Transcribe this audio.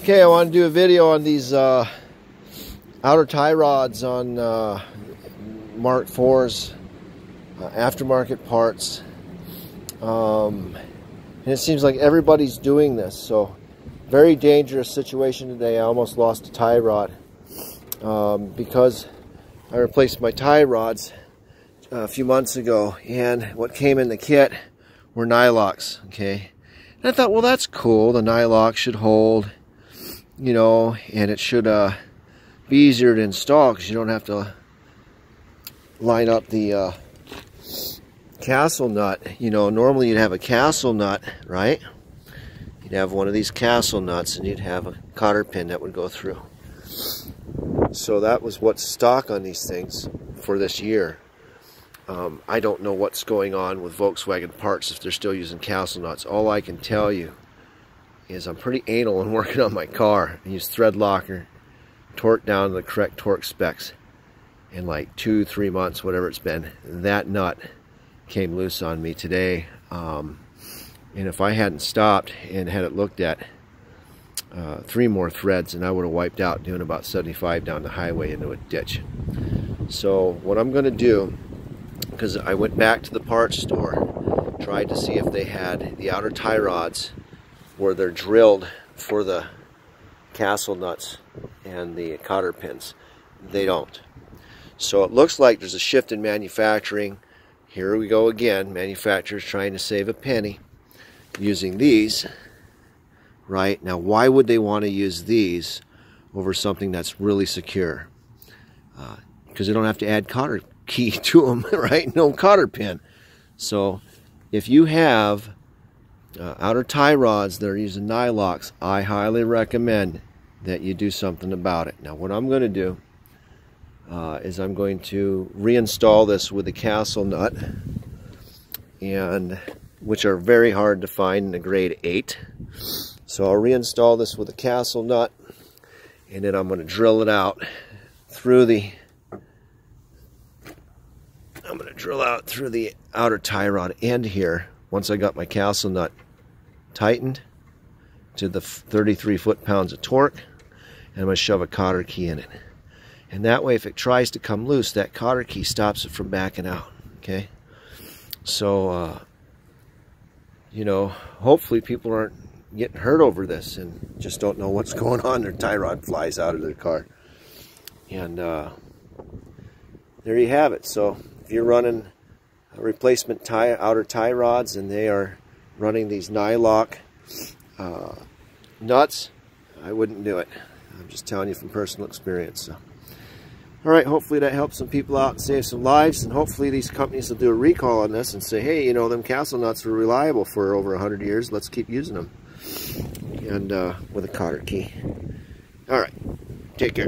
Okay, I want to do a video on these outer tie rods on Mk4's aftermarket parts. And it seems like everybody's doing this, so very dangerous situation today. I almost lost a tie rod because I replaced my tie rods a few months ago, and what came in the kit were nylocks. Okay, and I thought, well, that's cool. The nylock should hold, you know, and it should be easier to install because you don't have to line up the castle nut. You know, normally you'd have a castle nut, right? You'd have one of these castle nuts and you'd have a cotter pin that would go through. So that was what's stock on these things for this year. I don't know what's going on with Volkswagen parts if they're still using castle nuts. All I can tell you is I'm pretty anal in working on my car. I use thread locker, torque down to the correct torque specs. In like 2-3 months, whatever it's been, that nut came loose on me today. And if I hadn't stopped and had it looked at, 3 more threads and I would have wiped out doing about 75 down the highway into a ditch. So what I'm going to do, because I went back to the parts store, tried to see if they had the outer tie rods where they're drilled for the castle nuts and the cotter pins. They don't. So it looks like there's a shift in manufacturing. Here we go again. Manufacturers trying to save a penny using these. Right? Now, why would they want to use these over something that's really secure? Because they don't have to add cotter key to them, right? No cotter pin. So if you have outer tie rods that are using nylocks, I highly recommend that you do something about it. Now, what I'm going to do is I'm going to reinstall this with a castle nut, and which are very hard to find in a grade 8. So I'll reinstall this with a castle nut, and then I'm going to drill it out through the outer tie rod end here. Once I got my castle nut tightened to the 33 foot-pounds of torque, and I'm going to shove a cotter key in it. And that way, if it tries to come loose, that cotter key stops it from backing out. Okay? So, you know, hopefully people aren't getting hurt over this and just don't know what's going on. Their tie rod flies out of their car. And there you have it. So if you're running replacement outer tie rods and they are running these nylock nuts, I wouldn't do it. I'm just telling you from personal experience. So. All right, hopefully that helps some people out and save some lives, and hopefully these companies will do a recall on this and say, hey, you know, them castle nuts were reliable for over 100 years. Let's keep using them. And with a cotter key. All right, take care.